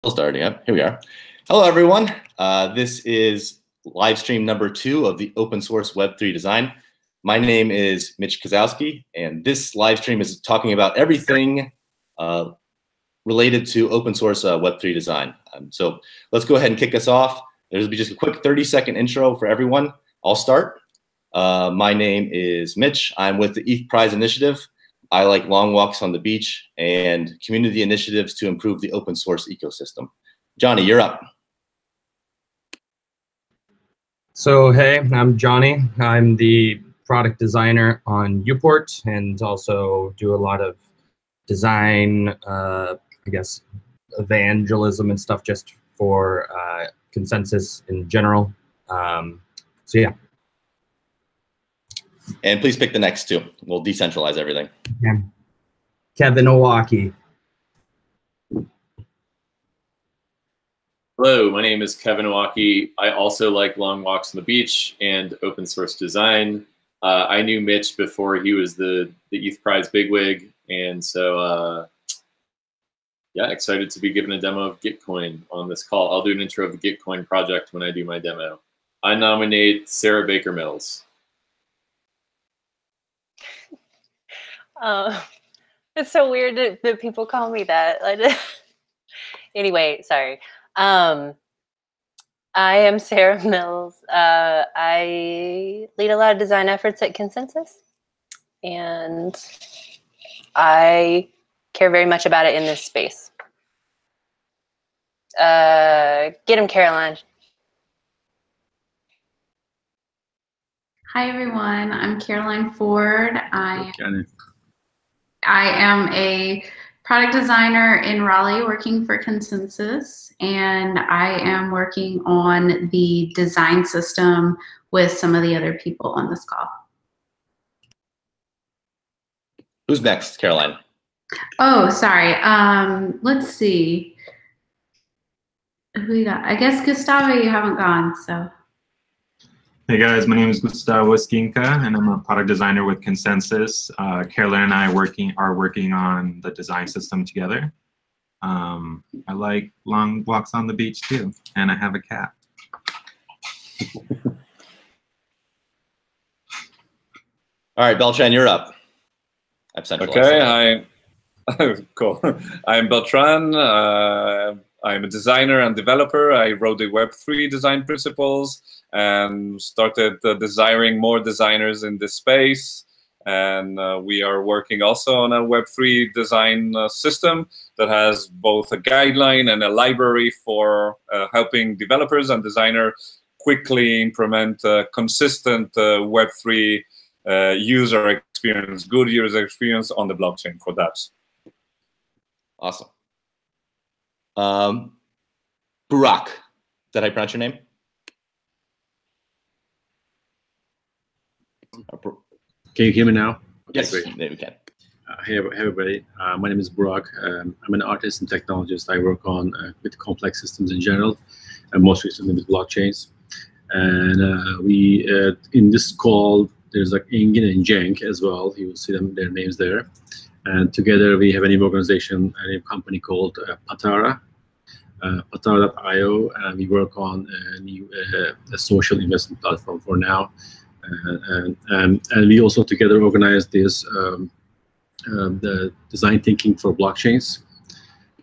Starting up. Here we are. Hello, everyone. This is live stream number 2 of the open source Web3 design. My name is Mitch Kozowski, and this live stream is talking about everything related to open source Web3 design. So let's go ahead and kick us off. There'll be just a quick 30-second intro for everyone. I'll start. My name is Mitch. I'm with the ETH Prize Initiative. I like long walks on the beach and community initiatives to improve the open source ecosystem. Johnny, you're up. So, hey, I'm Johnny. I'm the product designer on Uport and also do a lot of design, I guess, evangelism and stuff just for consensus in general. So, yeah. And please pick the next 2. We'll decentralize everything. Yeah. Kevin Owaki. Hello, my name is Kevin Owaki. I also like long walks on the beach and open source design. I knew Mitch before he was the ETH Prize bigwig, and so yeah, excited to be given a demo of Gitcoin on this call. I'll do an intro of the Gitcoin project when I do my demo. I nominate Sarah Baker Mills. It's so weird that people call me that. Anyway, sorry. I am Sarah Mills. I lead a lot of design efforts at Consensus, and I care very much about it in this space. Get him, Caroline. Hi, everyone. I'm Caroline Ford. I am a product designer in Raleigh working for Consensus, and I am working on the design system with some of the other people on this call. Who's next, Caroline? Oh, sorry. Let's see. Who we got? I guess Gustavo, you haven't gone, so. Hey guys, my name is Gustavo Esquinca, and I'm a product designer with Consensus. Caroline and I are working on the design system together. I like long walks on the beach too, and I have a cat. All right, Beltran, you're up. I've centralized. Okay, cool. I'm Beltran. I'm a designer and developer. I wrote the Web3 design principles and started desiring more designers in this space. And we are working also on a Web3 design system that has both a guideline and a library for helping developers and designers quickly implement consistent Web3 user experience, good user experience on the blockchain for dApps. Awesome. Burak, did I pronounce your name? Can you hear me now? Okay, Yes, great. we can. Hey everybody, my name is Burak. I'm an artist and technologist. I work on with complex systems in general, and most recently with blockchains. And we in this call, there's like Engin and Cenk as well. You will see their names there. And together we have a new organization, a new company called Patara, Patara.io, and we work on a social investment platform for now. And we also together organize this the design thinking for blockchains.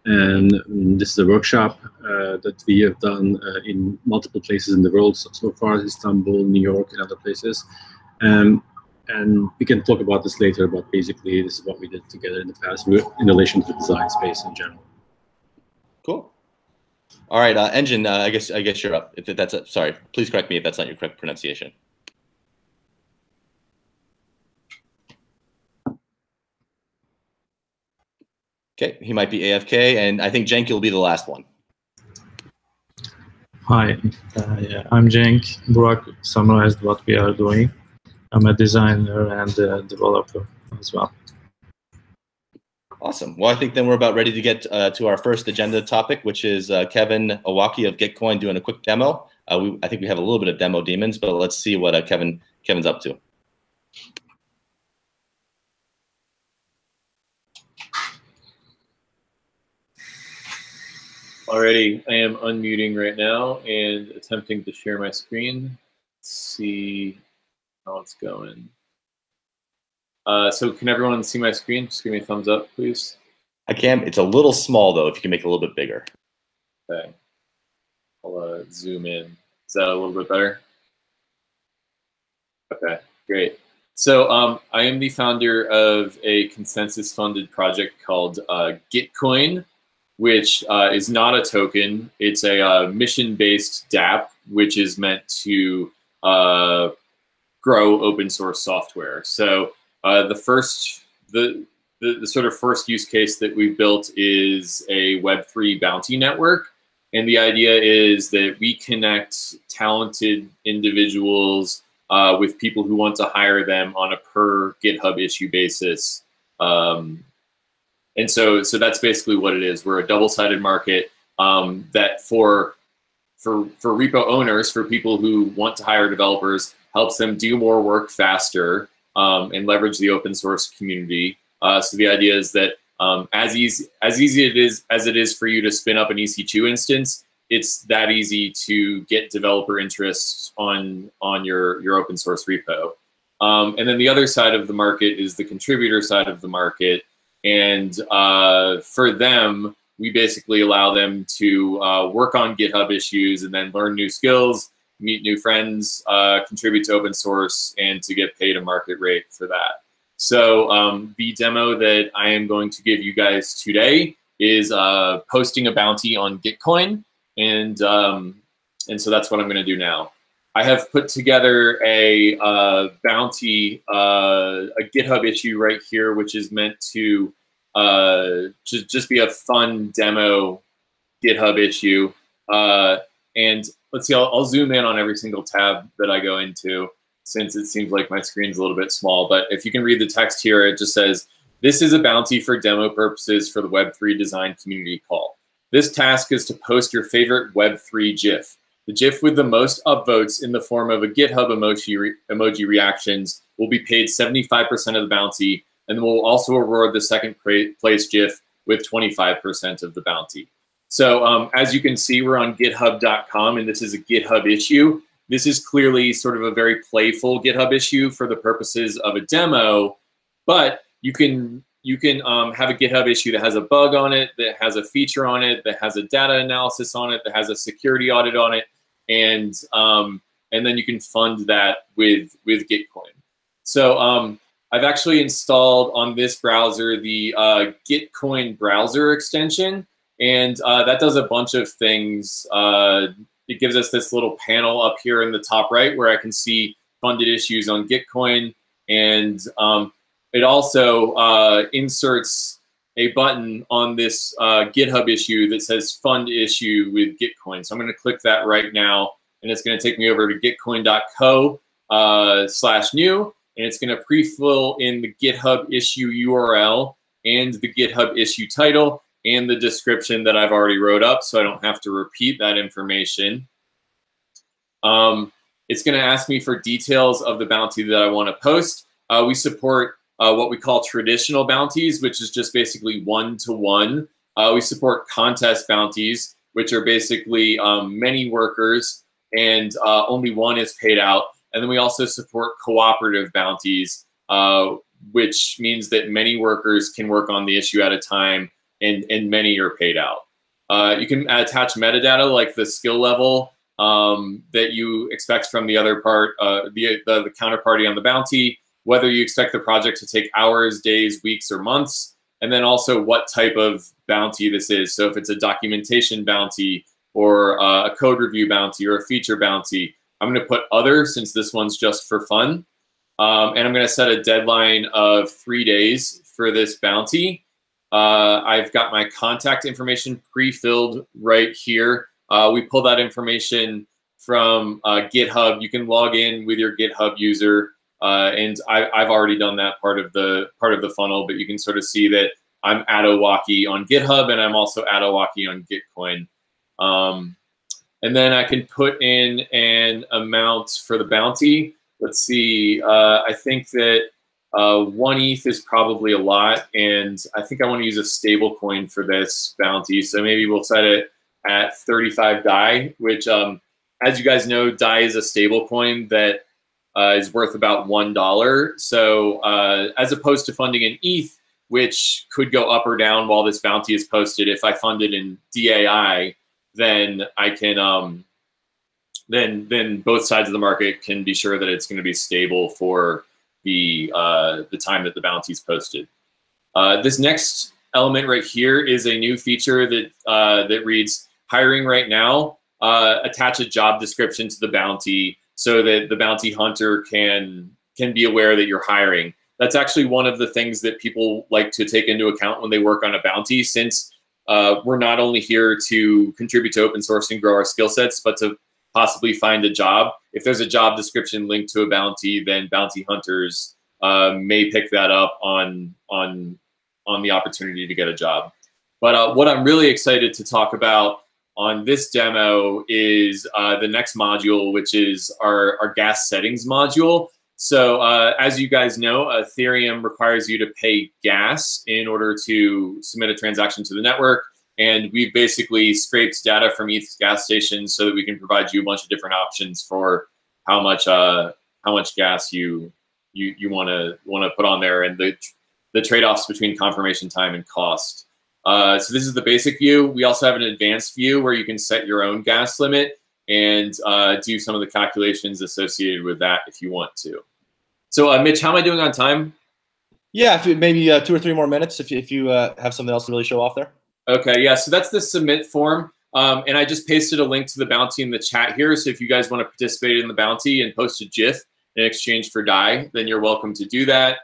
And this is a workshop that we have done in multiple places in the world so far, Istanbul, New York, and other places. And we can talk about this later, but basically this is what we did together in the past in relation to the design space in general. Cool. All right, Engine, I guess you're up. If that's sorry, please correct me if that's not your correct pronunciation. Okay, he might be AFK, and I think Cenk will be the last one. Hi, yeah, I'm Cenk. Burak summarized what we are doing. I'm a designer and a developer as well. Awesome. Well, I think then we're about ready to get to our first agenda topic, which is Kevin Owaki of Gitcoin doing a quick demo. I think we have a little bit of demo demons, but let's see what Kevin's up to. Alrighty, I am unmuting right now and attempting to share my screen. Let's see how it's going. So can everyone see my screen? Just give me a thumbs up, please. I can. It's a little small though. If you can make it a little bit bigger. Okay. I'll zoom in. Is that a little bit better? Okay, great. So I am the founder of a consensus-funded project called Gitcoin, which is not a token. It's a mission-based dApp, which is meant to grow open source software. So the sort of first use case that we built is a Web3 bounty network. And the idea is that we connect talented individuals with people who want to hire them on a per GitHub issue basis. And so that's basically what it is. We're a double-sided market that for repo owners, for people who want to hire developers, helps them do more work faster and leverage the open source community. So the idea is that as easy as it is for you to spin up an EC2 instance, it's that easy to get developer interest on your open source repo. And then the other side of the market is the contributor side of the market. And for them, we basically allow them to work on GitHub issues and then learn new skills, meet new friends, contribute to open source, and to get paid a market rate for that. So the demo that I am going to give you guys today is posting a bounty on Gitcoin. And so that's what I'm going to do now. I have put together a bounty, a GitHub issue right here, which is meant to just be a fun demo GitHub issue. And let's see, I'll zoom in on every single tab that I go into, since it seems like my screen's a little bit small. But if you can read the text here, it just says, this is a bounty for demo purposes for the Web3Design community call. This task is to post your favorite Web3 GIF. The GIF with the most upvotes in the form of a GitHub emoji reactions will be paid 75% of the bounty, and we'll also award the second place GIF with 25% of the bounty. So as you can see, we're on github.com, and this is a GitHub issue. This is clearly sort of a very playful GitHub issue for the purposes of a demo, but you can have a GitHub issue that has a bug on it, that has a feature on it, that has a data analysis on it, that has a security audit on it, and then you can fund that with Gitcoin. So I've actually installed on this browser the Gitcoin browser extension, and that does a bunch of things. It gives us this little panel up here in the top right where I can see funded issues on Gitcoin, and it also inserts a button on this GitHub issue that says fund issue with Gitcoin. So I'm going to click that right now, and it's going to take me over to gitcoin.co/new, and it's going to pre-fill in the GitHub issue URL and the GitHub issue title and the description that I've already wrote up, so I don't have to repeat that information. It's going to ask me for details of the bounty that I want to post. We support what we call traditional bounties, which is just basically one-to-one. We support contest bounties, which are basically many workers and only one is paid out. And then we also support cooperative bounties, which means that many workers can work on the issue at a time and many are paid out. You can attach metadata like the skill level that you expect from the other part, the counterparty on the bounty, whether you expect the project to take hours, days, weeks, or months, and then also what type of bounty this is. So if it's a documentation bounty or a code review bounty or a feature bounty, I'm going to put other, since this one's just for fun. And I'm going to set a deadline of 3 days for this bounty. I've got my contact information pre-filled right here. We pull that information from GitHub. You can log in with your GitHub user. And I've already done that part of the funnel, but you can sort of see that I'm Adowaki on GitHub, and I'm also Adowaki on Gitcoin. And then I can put in an amount for the bounty. Let's see. I think that 1 ETH is probably a lot, and I think I want to use a stable coin for this bounty. So maybe we'll set it at 35 DAI, which, as you guys know, DAI is a stable coin that is worth about $1. So as opposed to funding in ETH, which could go up or down while this bounty is posted, if I fund it in DAI, then I can then both sides of the market can be sure that it's going to be stable for the time that the bounty is posted. This next element right here is a new feature that that reads hiring right now. Attach a job description to the bounty so that the bounty hunter can be aware that you're hiring. That's actually one of the things that people like to take into account when they work on a bounty, since we're not only here to contribute to open source and grow our skill sets, but to possibly find a job. If there's a job description linked to a bounty, then bounty hunters may pick that up on the opportunity to get a job. But what I'm really excited to talk about on this demo is the next module, which is our gas settings module. So as you guys know, Ethereum requires you to pay gas in order to submit a transaction to the network. And we've basically scraped data from ETH gas stations so that we can provide you a bunch of different options for how much gas you want to put on there, and the trade-offs between confirmation time and cost. So this is the basic view. We also have an advanced view where you can set your own gas limit and do some of the calculations associated with that if you want to. So Mitch, how am I doing on time? Yeah, if maybe 2 or 3 more minutes if you have something else to really show off there. Okay, yeah, so that's the submit form. And I just pasted a link to the bounty in the chat here. So if you guys want to participate in the bounty and post a GIF in exchange for DAI, then you're welcome to do that.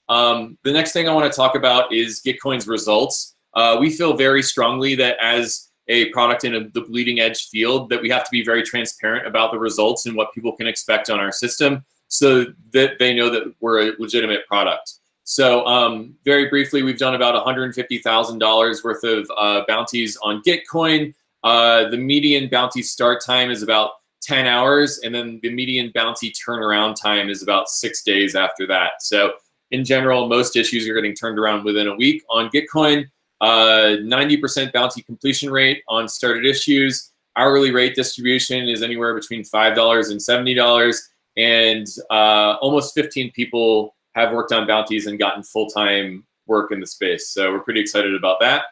The next thing I want to talk about is Gitcoin's results. We feel very strongly that as a product in the bleeding edge field, that we have to be very transparent about the results and what people can expect on our system so that they know that we're a legitimate product. So very briefly, we've done about $150,000 worth of bounties on Gitcoin. The median bounty start time is about 10 hours, and then the median bounty turnaround time is about 6 days after that. So in general, most issues are getting turned around within a week on Gitcoin. 90% bounty completion rate on started issues. Hourly rate distribution is anywhere between $5 and $70, and almost 15 people have worked on bounties and gotten full-time work in the space. So we're pretty excited about that.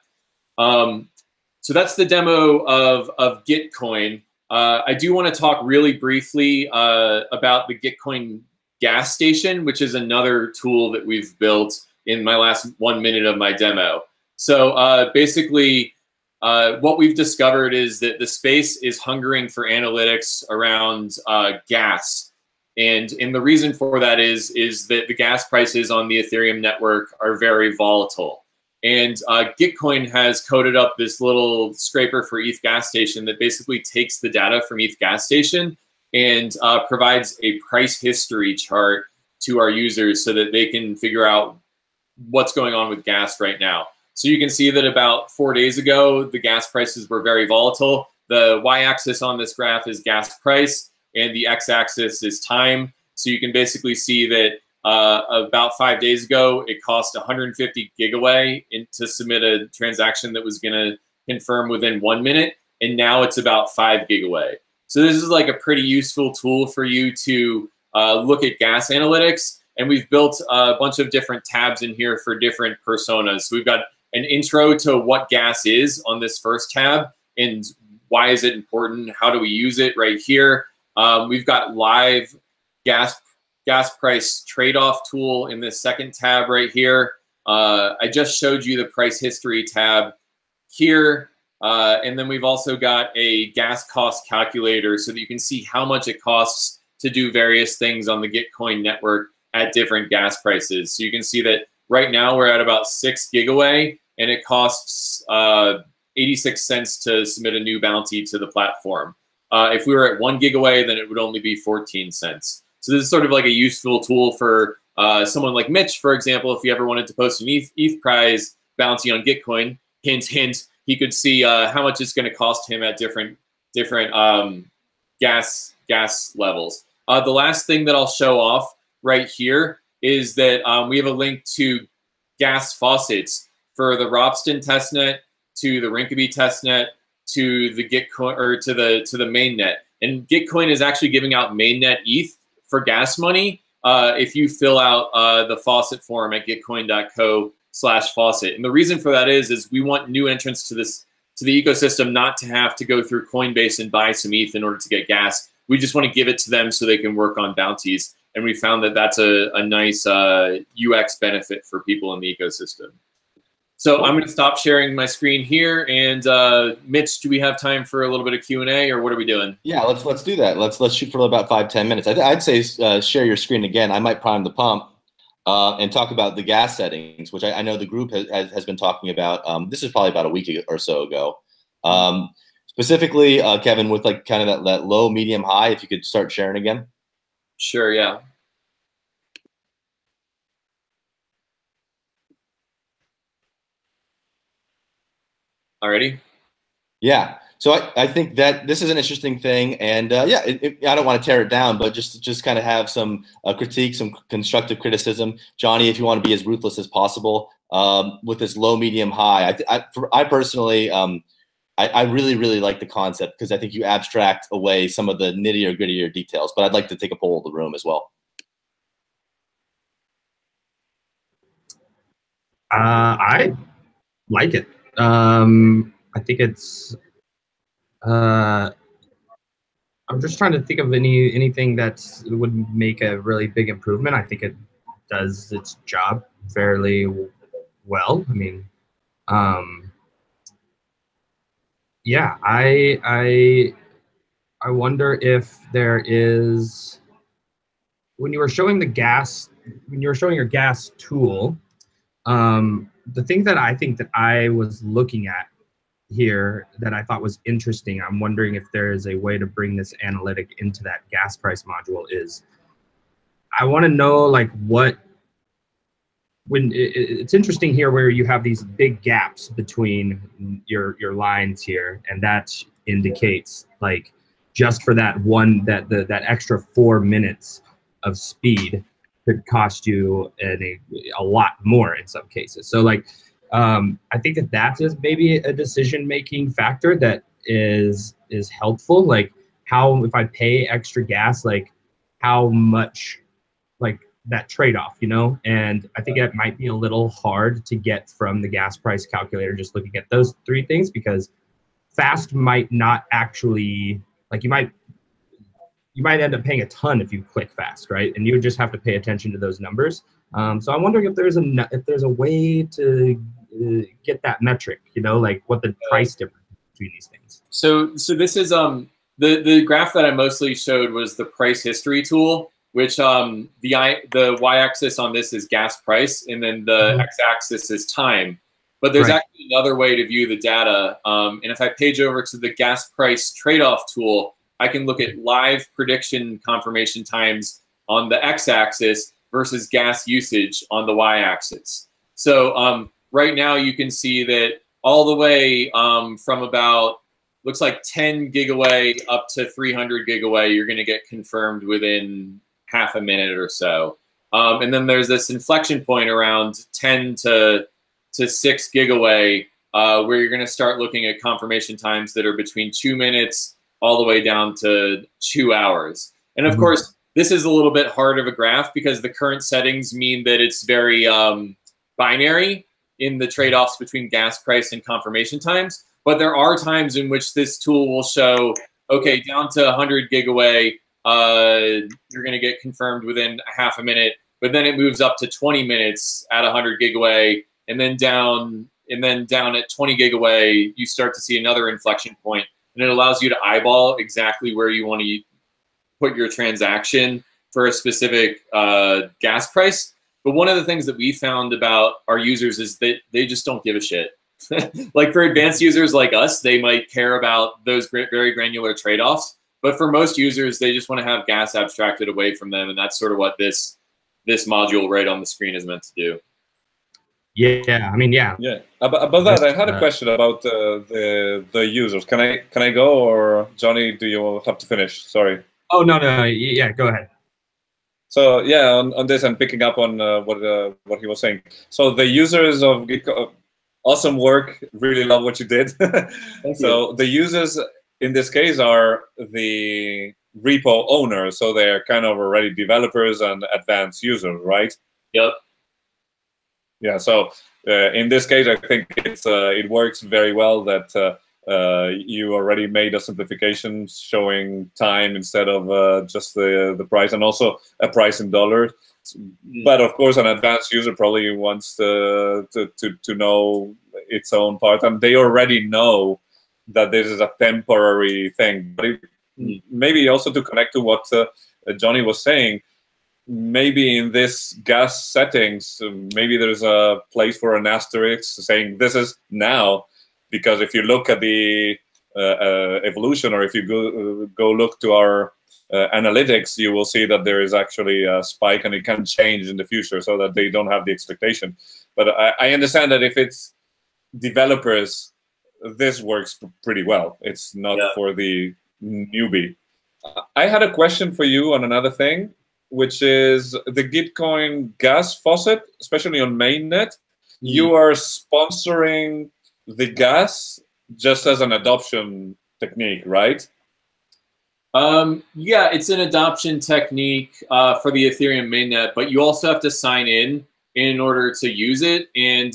So that's the demo of Gitcoin. I do want to talk really briefly about the Gitcoin gas station, which is another tool that we've built in my last 1 minute of my demo. So basically, what we've discovered is that the space is hungering for analytics around gas. And the reason for that is that the gas prices on the Ethereum network are very volatile. And Gitcoin has coded up this little scraper for ETH gas station that basically takes the data from ETH gas station and provides a price history chart to our users so that they can figure out what's going on with gas right now. So you can see that about 4 days ago, the gas prices were very volatile. The y-axis on this graph is gas price, and the x-axis is time. So you can basically see that about 5 days ago, it cost 150 gigaway to submit a transaction that was going to confirm within 1 minute, and now it's about 5 gigaway. So this is like a pretty useful tool for you to look at gas analytics, and we've built a bunch of different tabs in here for different personas. So we've got an intro to what gas is on this first tab, and why is it important, how do we use it right here. We've got live gas price trade-off tool in this second tab right here. I just showed you the price history tab here. And then we've also got a gas cost calculator so that you can see how much it costs to do various things on the Gitcoin network at different gas prices. So you can see that right now we're at about 6 gigaway, and it costs 86 cents to submit a new bounty to the platform. If we were at 1 gigaway, then it would only be 14 cents. So this is sort of like a useful tool for someone like Mitch, for example, if he ever wanted to post an ETH prize bounty on Gitcoin, hint, hint, he could see how much it's going to cost him at different gas levels. The last thing that I'll show off right here is that we have a link to gas faucets for the Ropsten testnet, to the Rinkeby testnet, to the Gitcoin or to the mainnet. And Gitcoin is actually giving out mainnet ETH for gas money if you fill out the faucet form at gitcoin.co/faucet. And the reason for that is we want new entrants to the ecosystem not to have to go through Coinbase and buy some ETH in order to get gas. We just want to give it to them so they can work on bounties. And we found that that's a nice UX benefit for people in the ecosystem. So I'm going to stop sharing my screen here. And Mitch, do we have time for a little bit of Q&A, or what are we doing? Yeah, let's do that. Let's shoot for about 5-10 minutes. I'd say share your screen again. I might prime the pump and talk about the gas settings, which I know the group has been talking about. This is probably about a week or so ago. Specifically, Kevin, with like kind of that low, medium, high. If you could start sharing again. Sure. Yeah. Alrighty. Yeah. So I think that this is an interesting thing, and yeah, I don't want to tear it down, but just kind of have some critique, some constructive criticism. Johnny, if you want to be as ruthless as possible with this low, medium, high. I personally, I really like the concept because I think you abstract away some of the nittier grittier details. But I'd like to take a poll of the room as well. I like it. I think it's. I'm just trying to think of anything that would make a really big improvement. I think it does its job fairly well. I mean, yeah, I wonder if there is, when you were showing your gas tool, the thing that I think that I was looking at here that I thought was interesting, I'm wondering if there is a way to bring this analytic into that gas price module, is I want to know like it's interesting here where you have these big gaps between your lines here, and that indicates like just for that that extra 4 minutes of speed could cost you a lot more in some cases. So like I think that is maybe a decision-making factor that is helpful. Like how, if I pay extra gas, like how much, like that trade-off, you know? And I think it might be a little hard to get from the gas price calculator just looking at those three things, because fast might not actually, like you might end up paying a ton if you click fast, right? And you would just have to pay attention to those numbers. So I'm wondering if there's a way to get that metric, you know, like what the price difference between these things. So this is the graph that I mostly showed was the price history tool, which the y-axis on this is gas price, and then the x-axis is time. But there's actually another way to view the data, and if I page over to the gas price trade-off tool, I can look at live prediction confirmation times on the x-axis versus gas usage on the y-axis. So right now you can see that all the way from about, looks like 10 gigaway up to 300 gigaway, you're going to get confirmed within half a minute or so. And then there's this inflection point around 10 to 6 gigaway where you're going to start looking at confirmation times that are between 2 minutes all the way down to 2 hours. And of course, this is a little bit hard of a graph because the current settings mean that it's very binary in the trade-offs between gas price and confirmation times. But there are times in which this tool will show, okay, down to 100 gigaway, you're going to get confirmed within a half a minute, but then it moves up to 20 minutes at 100 gigaway, and then down at 20 gigaway, you start to see another inflection point, and it allows you to eyeball exactly where you want to put your transaction for a specific gas price. But one of the things that we found about our users is that they just don't give a shit. Like for advanced users like us, they might care about those very granular trade-offs. But for most users, they just want to have gas abstracted away from them. And that's sort of what this module right on the screen is meant to do. Yeah, I mean, yeah. Yeah, about that, I had a question about the users. Can I go, or Johnny, do you have to finish? Sorry. Oh, no, yeah, go ahead. So yeah, on this, I'm picking up on what he was saying. So the users of Gitcoin, awesome work. Really love what you did. So the users in this case are the repo owners, so they're kind of already developers and advanced users, right? Yep. Yeah. So in this case, I think it works very well that you already made a simplification showing time instead of just the price, and also a price in dollars. But of course, an advanced user probably wants to know its own part, and they already know that this is a temporary thing. But maybe also to connect to what Johnny was saying, maybe in this gas settings, maybe there's a place for an asterisk saying this is now, because if you look at the evolution, or if you go look to our analytics, you will see that there is actually a spike, and it can change in the future, so that they don't have the expectation. But I understand that if it's developers, this works pretty well. It's not for the newbie. I had a question for you on another thing, which is the Gitcoin gas faucet, especially on mainnet. You are sponsoring the gas just as an adoption technique, right? Yeah, it's an adoption technique for the Ethereum mainnet, but you also have to sign in order to use it. And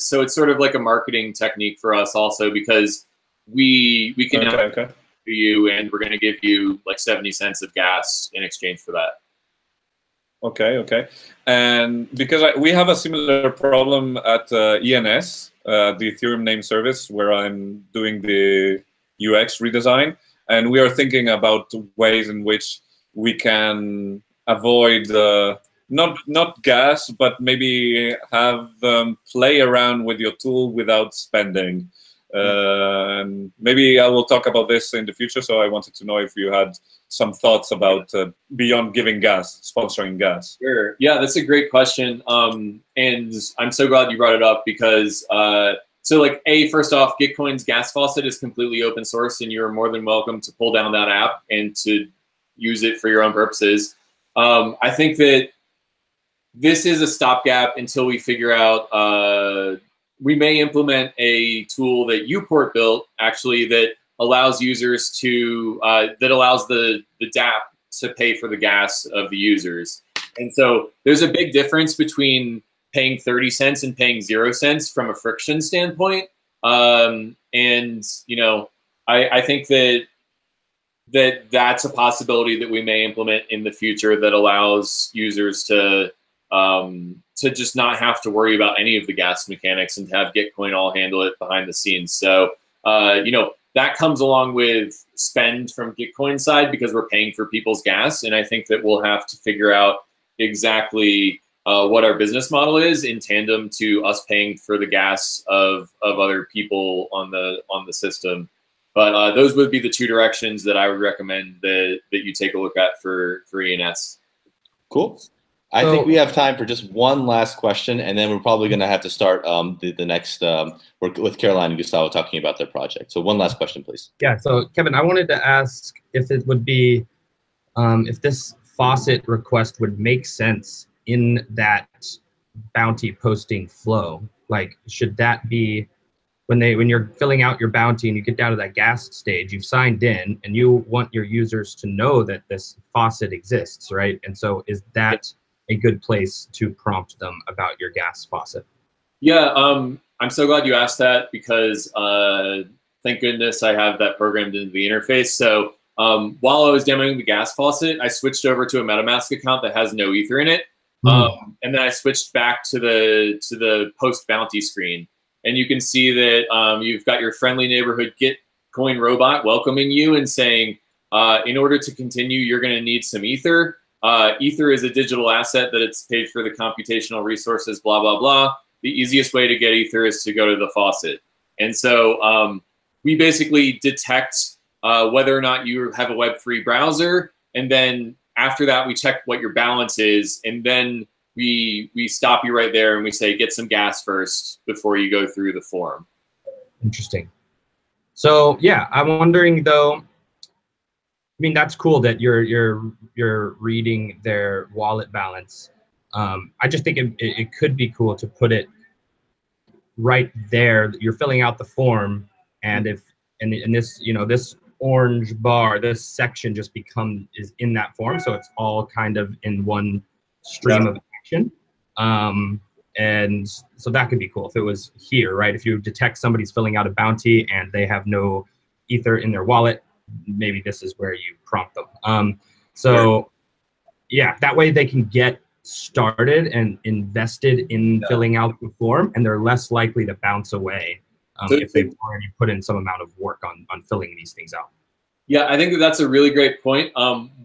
so it's sort of like a marketing technique for us also, because we can to you, and we're going to give you like 70 cents of gas in exchange for that. Okay. And because we have a similar problem at ENS, the Ethereum name service, where I'm doing the UX redesign. And we are thinking about ways in which we can avoid not gas, but maybe have them play around with your tool without spending. And maybe I will talk about this in the future. So I wanted to know if you had some thoughts about beyond giving gas, sponsoring gas. Sure. Yeah, that's a great question. And I'm so glad you brought it up, because so like, first off, Gitcoin's gas faucet is completely open source, and you're more than welcome to pull down that app and to use it for your own purposes. I think that this is a stopgap until we figure out, we may implement a tool that Uport built, actually, that allows users to, that allows the DApp to pay for the gas of the users. And so there's a big difference between paying 30 cents and paying 0 cents from a friction standpoint. And, you know, I think that's a possibility that we may implement in the future that allows users to just not have to worry about any of the gas mechanics and to have Gitcoin all handle it behind the scenes. So, you know, that comes along with spend from Gitcoin side, because we're paying for people's gas. And I think that we'll have to figure out exactly what our business model is in tandem to us paying for the gas of other people on the system. But those would be the two directions that I would recommend that you take a look at for ENS. Cool. I think we have time for just one last question, and then we're probably going to have to start the next with Caroline and Gustavo talking about their project. So one last question, please. Yeah. So Kevin, I wanted to ask if it would be if this faucet request would make sense in that bounty posting flow. Like, should that be when you're filling out your bounty and you get down to that gas stage, you've signed in and you want your users to know that this faucet exists, right? And so is that a good place to prompt them about your gas faucet? Yeah, I'm so glad you asked that, because thank goodness I have that programmed into the interface. So while I was demoing the gas faucet, I switched over to a MetaMask account that has no Ether in it. And then I switched back to the post bounty screen. And you can see that you've got your friendly neighborhood Gitcoin robot welcoming you and saying, in order to continue, you're going to need some Ether. Ether is a digital asset that it's paid for the computational resources, blah, blah, blah. The easiest way to get Ether is to go to the faucet. And so we basically detect whether or not you have a Web3 browser. And then after that, we check what your balance is. And then we stop you right there and we say, get some gas first before you go through the form. Interesting. So yeah, I'm wondering though, I mean, that's cool that you're reading their wallet balance. I just think it could be cool to put it right there, you're filling out the form, and if and this, you know, this orange bar, this section just is in that form, so it's all kind of in one stream of action. And so that could be cool if it was here, right? If you detect somebody's filling out a bounty and they have no Ether in their wallet, maybe this is where you prompt them. So yeah, that way they can get started and invested in filling out the form, and they're less likely to bounce away if they've already put in some amount of work on filling these things out. Yeah, I think that's a really great point.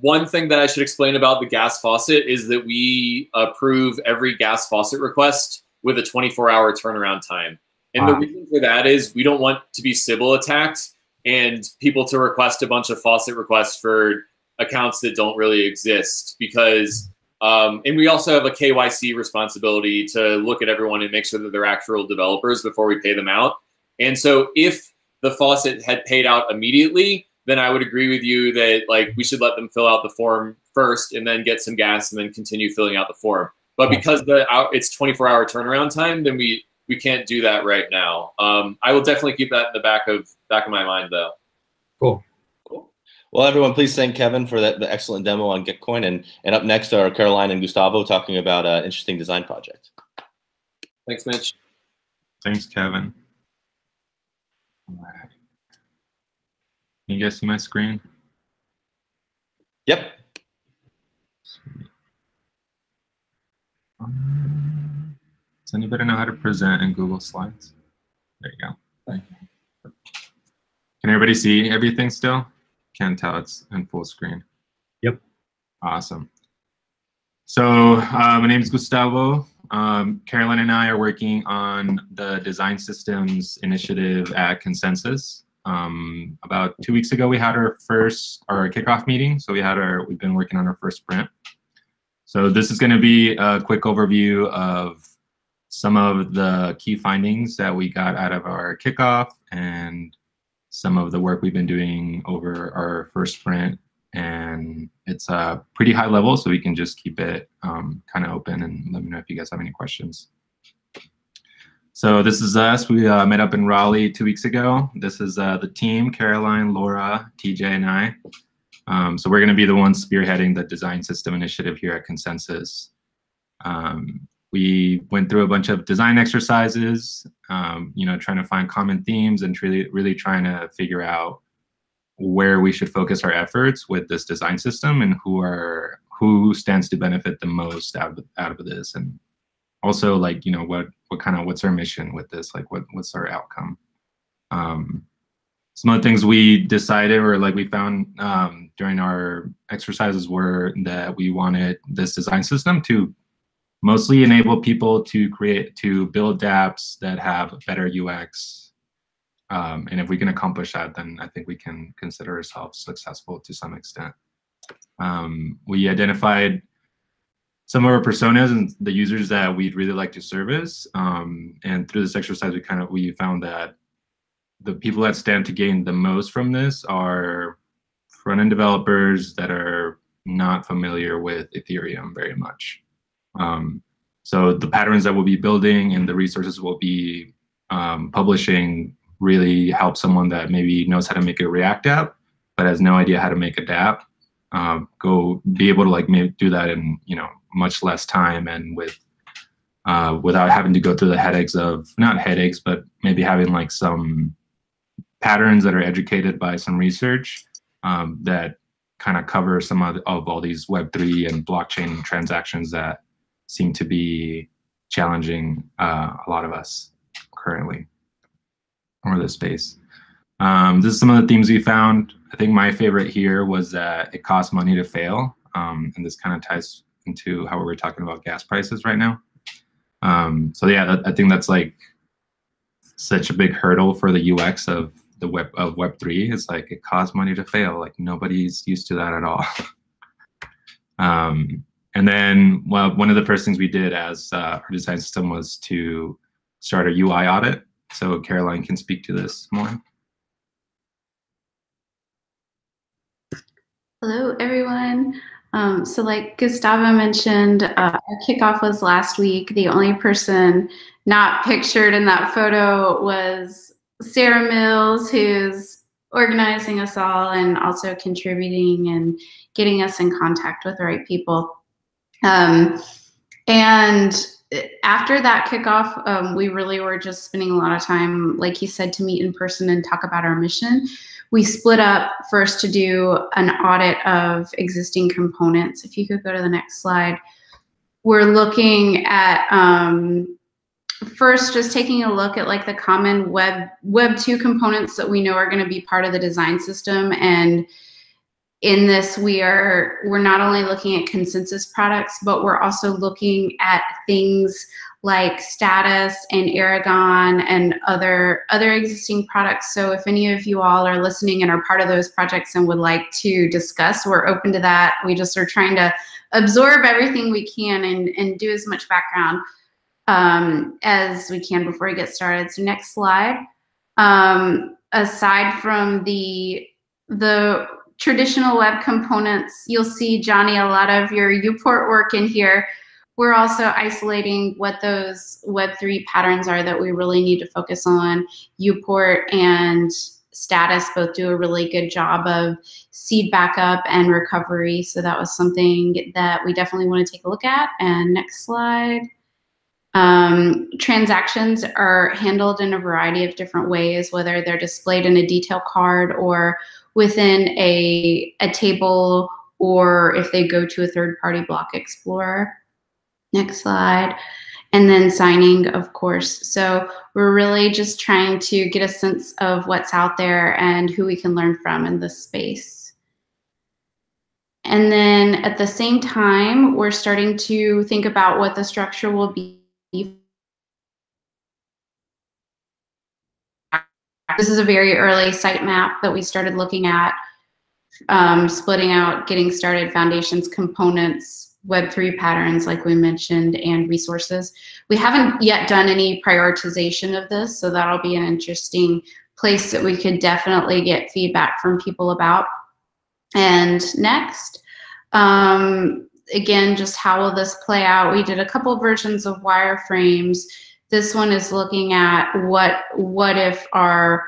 One thing that I should explain about the gas faucet is that we approve every gas faucet request with a 24-hour turnaround time. And the reason for that is we don't want to be Sybil attacked and people to request a bunch of faucet requests for accounts that don't really exist, because and we also have a KYC responsibility to look at everyone and make sure that they're actual developers before we pay them out. And so if the faucet had paid out immediately, then I would agree with you that like we should let them fill out the form first and then get some gas and then continue filling out the form. But because it's 24-hour turnaround time, then we can't do that right now. I will definitely keep that in the back of my mind, though. Cool. Well, everyone, please thank Kevin for the excellent demo on Gitcoin. And up next are Caroline and Gustavo talking about an interesting design project. Thanks, Mitch. Thanks, Kevin. All right. Can you guys see my screen? Yep. Does anybody know how to present in Google Slides? There you go. Can everybody see everything still? Can't tell, it's in full screen. Yep. Awesome. So my name is Gustavo. Caroline and I are working on the design systems initiative at Consensus. About 2 weeks ago, we had our kickoff meeting. So we've been working on our first sprint. So this is going to be a quick overview of some of the key findings that we got out of our kickoff and some of the work we've been doing over our first sprint. And it's a pretty high level, so we can just keep it kind of open, and let me know if you guys have any questions. So this is us. We met up in Raleigh 2 weeks ago. This is the team: Caroline, Laura, TJ, and I. So we're going to be the ones spearheading the design system initiative here at Consensus. We went through a bunch of design exercises, trying to find common themes and really trying to figure out where we should focus our efforts with this design system and who stands to benefit the most out of this, and also like what's our mission with this, like what's our outcome. Some of the things we decided, or like we found during our exercises, were that we wanted this design system to mostly enable people to build dApps that have better UX. And if we can accomplish that, then I think we can consider ourselves successful to some extent. We identified some of our personas and the users that we'd really like to service. And through this exercise, we found that the people that stand to gain the most from this are front-end developers that are not familiar with Ethereum very much. So the patterns that we'll be building and the resources we'll be publishing really help someone that maybe knows how to make a React app but has no idea how to make a dApp be able to like maybe do that in much less time, and without having to go through the headaches of, not headaches, but maybe having like some patterns that are educated by some research that kind of cover some of all these Web3 and blockchain transactions that seem to be challenging a lot of us currently over the space. This is some of the themes we found. I think my favorite here was that it costs money to fail. And this kind of ties into how we're talking about gas prices right now. So yeah, I think that's like such a big hurdle for the UX of Web3. It's like it costs money to fail. Like nobody's used to that at all. And then, well, one of the first things we did as our design system was to start a UI audit. So Caroline can speak to this more. Hello, everyone. So like Gustavo mentioned, our kickoff was last week. The only person not pictured in that photo was Sarah Mills, who's organizing us all and also contributing and getting us in contact with the right people. And after that kickoff, we really were just spending a lot of time, like he said, to meet in person and talk about our mission. We split up first to do an audit of existing components. If you could go to the next slide. We're looking at first just taking a look at like the common Web 2 components that we know are going to be part of the design system. And in this, we're not only looking at consensus products, but we're also looking at things like Status and Aragon and other existing products. So if any of you all are listening and are part of those projects and would like to discuss, we're open to that. We just are trying to absorb everything we can and do as much background as we can before we get started. So next slide. Aside from the traditional web components, you'll see, Johnny, a lot of your Uport work in here. We're also isolating what those Web3 patterns are that we really need to focus on. Uport and Status both do a really good job of seed backup and recovery. So that was something that we definitely want to take a look at. And next slide. Transactions are handled in a variety of different ways, whether they're displayed in a detail card or within a table, or if they go to a third-party block explorer. Next slide. And then signing, of course. So we're really just trying to get a sense of what's out there and who we can learn from in this space. And then at the same time, we're starting to think about what the structure will be. This is a very early sitemap that we started looking at, splitting out, getting started, foundations, components, Web3 patterns, like we mentioned, and resources. We haven't yet done any prioritization of this, so that'll be an interesting place that we could definitely get feedback from people about. And next, again, just how will this play out? We did a couple versions of wireframes. This one is looking at what if our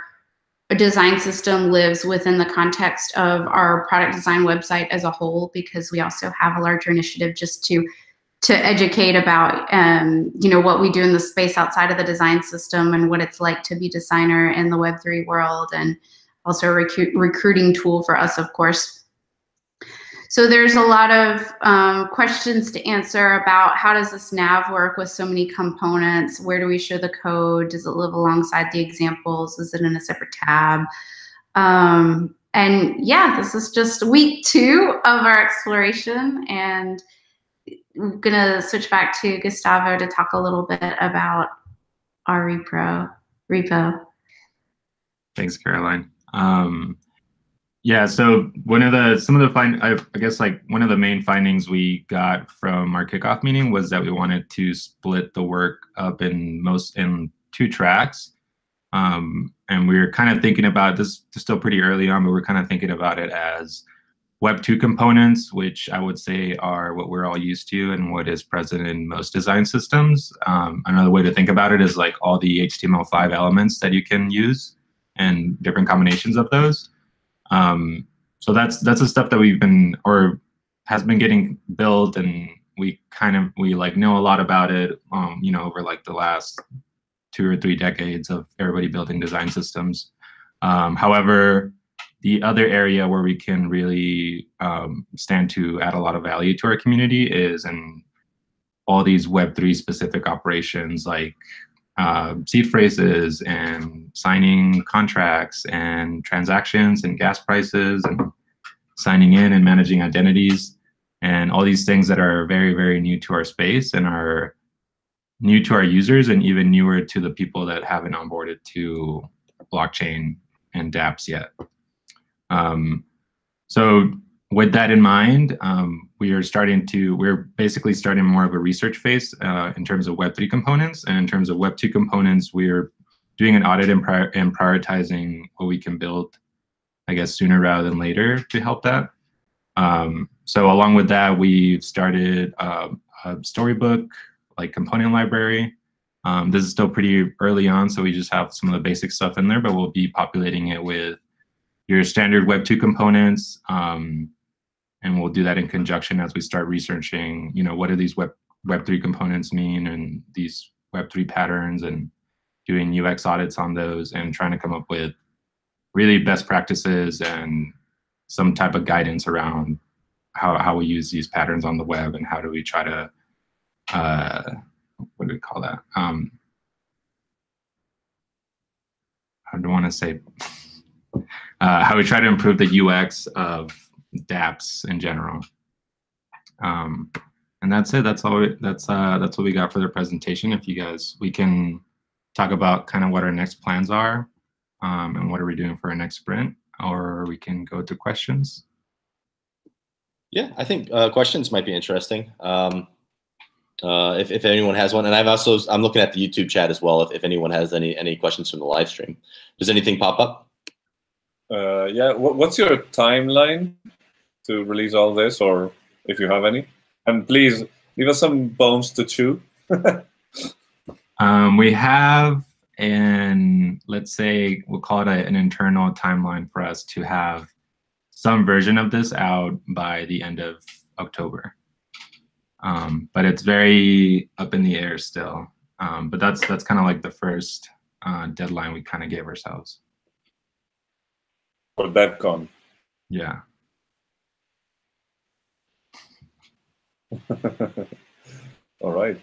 design system lives within the context of our product design website as a whole, because we also have a larger initiative just to educate about what we do in the space outside of the design system and what it's like to be a designer in the Web3 world, and also a recruiting tool for us, of course. So there's a lot of questions to answer about how does this nav work with so many components? Where do we show the code? Does it live alongside the examples? Is it in a separate tab? And yeah, this is just week 2 of our exploration, and I'm gonna switch back to Gustavo to talk a little bit about our repo. Thanks, Caroline. Yeah, so one of the main findings we got from our kickoff meeting was that we wanted to split the work up in 2 tracks. And we were kind of thinking about this, still pretty early on, but we're kind of thinking about it as Web 2 components, which I would say are what we're all used to and what is present in most design systems. Another way to think about it is like all the HTML5 elements that you can use and different combinations of those. So that's the stuff that has been getting built, and we know a lot about it, over like the last 2 or 3 decades of everybody building design systems. However, the other area where we can really stand to add a lot of value to our community is in all these Web3 specific operations, like seed phrases and signing contracts and transactions and gas prices and signing in and managing identities, and all these things that are very, very new to our space and are new to our users and even newer to the people that haven't onboarded to blockchain and dApps yet. So with that in mind, we're basically starting more of a research phase in terms of Web3 components, and in terms of Web 2 components, we're doing an audit and prioritizing what we can build, I guess, sooner rather than later to help that. So along with that, we've started a storybook, like component library. This is still pretty early on, so we just have some of the basic stuff in there, but we'll be populating it with your standard Web 2 components. And we'll do that in conjunction as we start researching, what do these Web 3 components mean, and these Web 3 patterns, and doing UX audits on those, and trying to come up with really best practices and some type of guidance around how we use these patterns on the web, and how do we try to, what do we call that? I don't want to say, how we try to improve the UX of dApps in general. And that's it. That's all. That's what we got for the presentation. If you guys, we can talk about kind of what our next plans are, and what are we doing for our next sprint, or we can go to questions. Yeah, I think questions might be interesting. If anyone has one, and I'm looking at the YouTube chat as well. If anyone has any questions from the live stream, does anything pop up? Yeah. What's your timeline to release all this, or if you have any? And please leave us some bones to chew. We have let's say we'll call it an internal timeline for us to have some version of this out by the end of October. But it's very up in the air still. But that's kind of like the first deadline we kind of gave ourselves. For DevCon. Yeah. All right.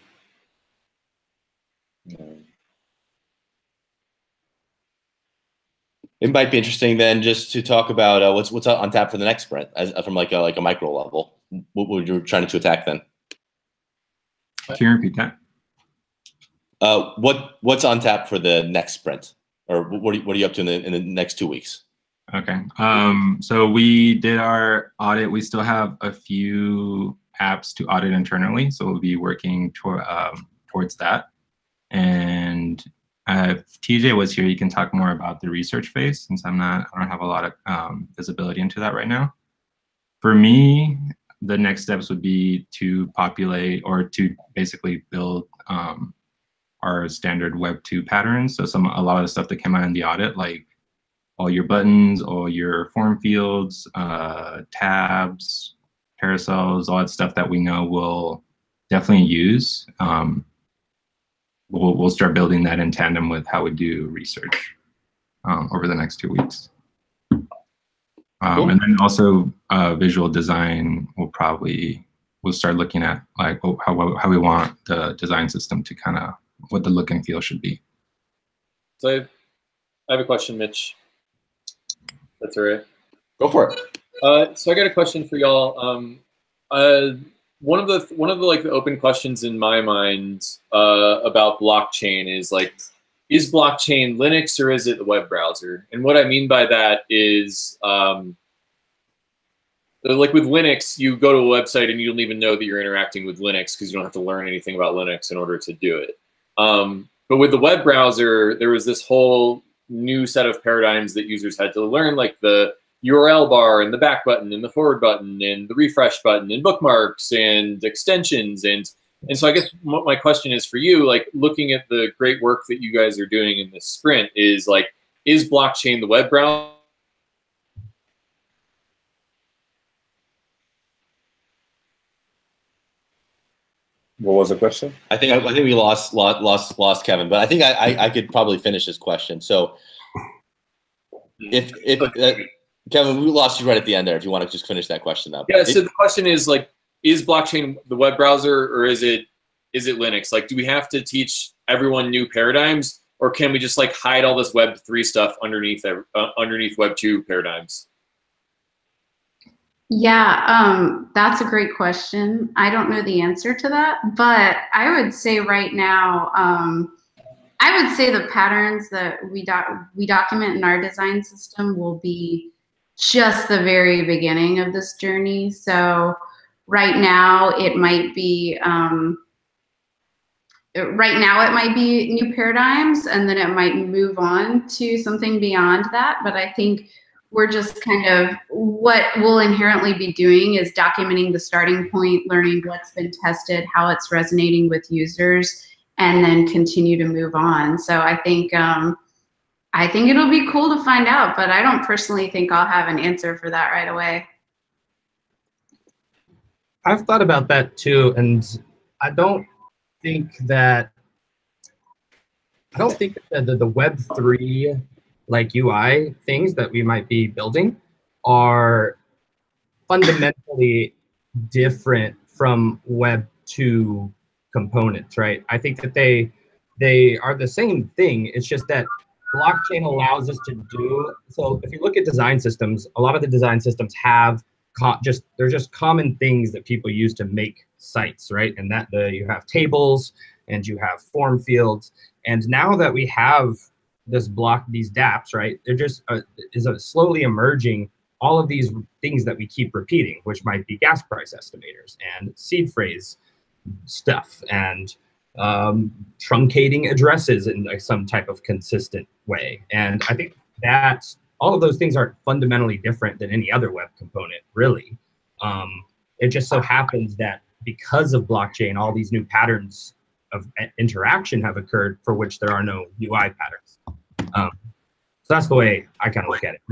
It might be interesting then just to talk about what's on tap for the next sprint, from like a micro level. What were you trying to attack then? Can you repeat that? What's on tap for the next sprint, or what are you up to in the next 2 weeks? Okay. So we did our audit. We still have a few apps to audit internally, so we'll be working towards that. And if TJ was here, he can talk more about the research phase, since I don't have a lot of visibility into that right now. For me, the next steps would be to populate, or to basically build our standard Web 2 patterns. So a lot of the stuff that came out in the audit, like all your buttons, all your form fields, tabs, carousels, all that stuff that we know we'll definitely use. We'll start building that in tandem with how we do research over the next 2 weeks. Cool. And then also visual design, we'll start looking at like how we want the design system to kind of, what the look and feel should be. So I have a question, Mitch. That's all right. Go for it. So I got a question for y'all. One of the like the open questions in my mind about blockchain is like, is blockchain Linux or is it the web browser? And what I mean by that is, like with Linux, you go to a website and you don't even know that you're interacting with Linux because you don't have to learn anything about Linux in order to do it. But with the web browser, there was this whole new set of paradigms that users had to learn, like the URL bar and the back button and the forward button and the refresh button and bookmarks and extensions. And so I guess what my question is for you, like looking at the great work that you guys are doing in this sprint, is like, is blockchain the web browser? What was the question? I think we lost Kevin, but I think I could probably finish this question. So if Kevin, we lost you right at the end there. If you want to just finish that question up. Yeah. So the question is like, is blockchain the web browser or is it Linux? Like, do we have to teach everyone new paradigms, or can we just like hide all this Web 3 stuff underneath Web 2 paradigms? Yeah, that's a great question. I don't know the answer to that, but I would say right now, I would say the patterns that we document in our design system will be just the very beginning of this journey. So right now it might be new paradigms, and then it might move on to something beyond that. But I think we're just kind of, what we'll inherently be doing is documenting the starting point, learning what's been tested, how it's resonating with users, and then continue to move on. So I think it'll be cool to find out, but I don't personally think I'll have an answer for that right away. I've thought about that too, and I don't think that the Web3 like UI things that we might be building are fundamentally different from Web 2 components, right? I think that they are the same thing. It's just that blockchain allows us to do, so if you look at design systems, a lot of the design systems have they're just common things that people use to make sites, right? And that you have tables and you have form fields. And now that we have these dApps, right? They're just slowly emerging all of these things that we keep repeating, which might be gas price estimators and seed phrase stuff and truncating addresses in some type of consistent way. And I think that all of those things aren't fundamentally different than any other web component, really. It just so happens that because of blockchain, all these new patterns of interaction have occurred for which there are no UI patterns. So that's the way I kind of look at it,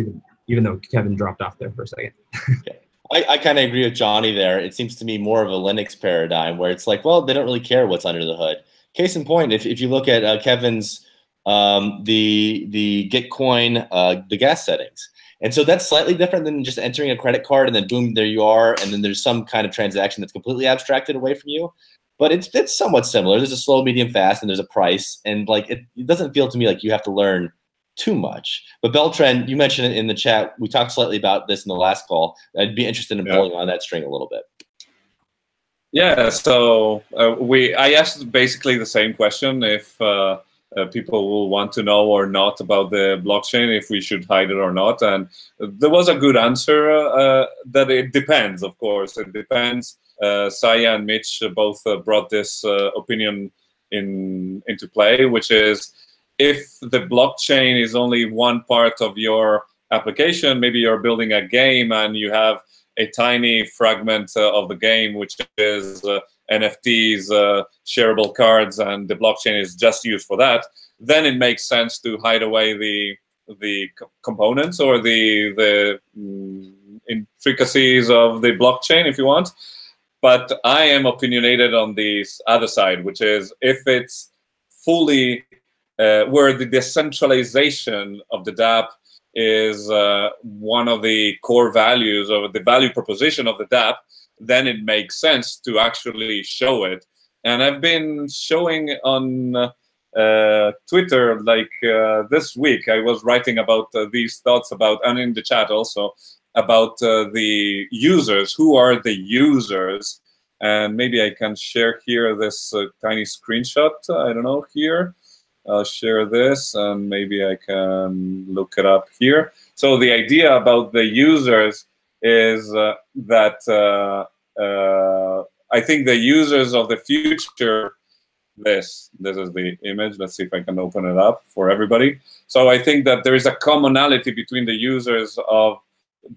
even though Kevin dropped off there for a second. I kind of agree with Johnny there. It seems to me more of a Linux paradigm where it's like, well, they don't really care what's under the hood. Case in point, if you look at Kevin's the Gitcoin, the gas settings. And so that's slightly different than just entering a credit card and then boom, there you are. And then there's some kind of transaction that's completely abstracted away from you. But it's somewhat similar. There's a slow, medium, fast, and there's a price. And like it doesn't feel to me like you have to learn too much. But Beltran, you mentioned it in the chat. We talked slightly about this in the last call. I'd be interested in pulling on that string a little bit. Yeah, so I asked basically the same question, if people will want to know or not about the blockchain, if we should hide it or not. And there was a good answer that it depends, of course. It depends. Saya and Mitch both brought this opinion into play, which is if the blockchain is only one part of your application, maybe you're building a game and you have a tiny fragment of the game, which is NFTs, shareable cards, and the blockchain is just used for that, then it makes sense to hide away the components or the intricacies of the blockchain, if you want. But I am opinionated on this other side, which is if it's fully where the decentralization of the dApp is one of the core values or the value proposition of the dApp, then it makes sense to actually show it. And I've been showing on Twitter, like this week, I was writing about these thoughts about, and in the chat also, about the users. Who are the users? And maybe I can share here this tiny screenshot. I don't know, here. I'll share this, and maybe I can look it up here. So the idea about the users is that I think the users of the future, this is the image. Let's see if I can open it up for everybody. So I think that there is a commonality between the users of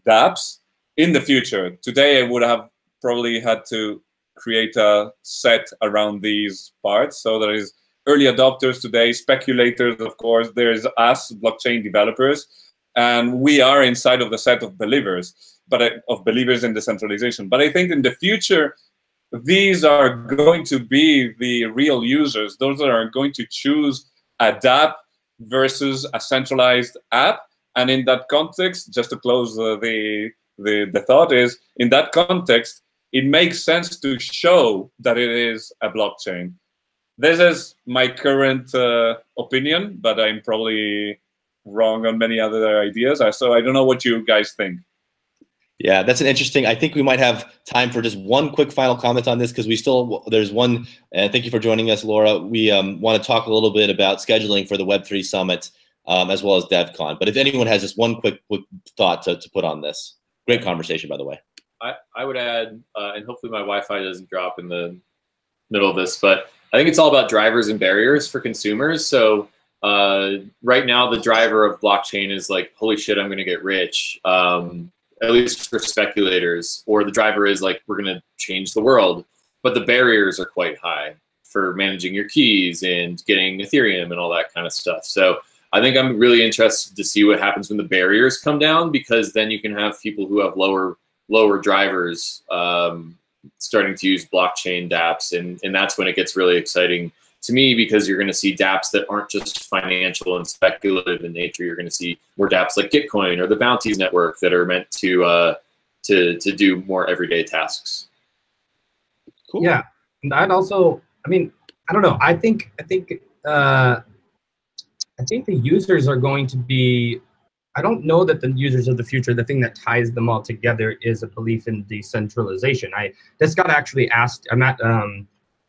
dApps in the future. Today, I would have probably had to create a set around these parts. So there is early adopters today, speculators, of course. There's us, blockchain developers, and we are inside of the set of believers, of believers in decentralization. But I think in the future, these are going to be the real users. Those that are going to choose a dApp versus a centralized app. And in that context, just to close the thought is, in that context, it makes sense to show that it is a blockchain. This is my current opinion, but I'm probably wrong on many other ideas. So I don't know what you guys think. Yeah, that's an interesting. I think we might have time for just one quick final comment on this, because there's one, and thank you for joining us, Laura. We want to talk a little bit about scheduling for the Web3 Summit as well as DevCon. But if anyone has just one quick thought to put on this. Great conversation, by the way. I would add, and hopefully my Wi-Fi doesn't drop in the middle of this, but I think it's all about drivers and barriers for consumers. So right now the driver of blockchain is like, holy shit, I'm going to get rich. At least for speculators, or the driver is like, we're going to change the world. But the barriers are quite high for managing your keys and getting Ethereum and all that kind of stuff. So I think I'm really interested to see what happens when the barriers come down, because then you can have people who have lower drivers starting to use blockchain dApps, and that's when it gets really exciting to me, because you're going to see dApps that aren't just financial and speculative in nature. You're going to see more dApps like Gitcoin or the Bounties Network that are meant to do more everyday tasks. Cool. Yeah, and I'd also, I mean, I don't know. I think the users are going to be. I don't know that the users of the future, the thing that ties them all together is a belief in decentralization. I just got actually asked. I'm at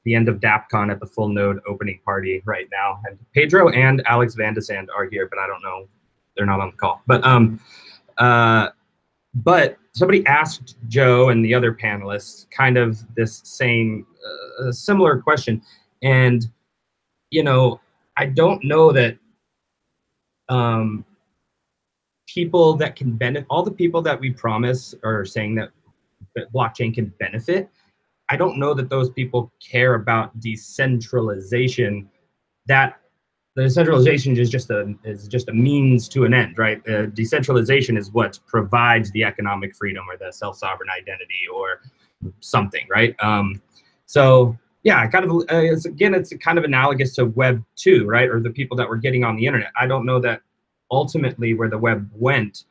the end of DAppCon at the full node opening party right now, and Pedro and Alex Van de Sande are here, but I don't know, they're not on the call. But somebody asked Joe and the other panelists kind of this same similar question, and you know, I don't know that people that can benefit, all the people that we promise are saying that blockchain can benefit. I don't know that those people care about decentralization. That the decentralization is just a means to an end, right? Decentralization is what provides the economic freedom or the self-sovereign identity or something, right? So yeah, kind of it's kind of analogous to Web 2, right? Or the people that were getting on the internet. I don't know that ultimately where the web went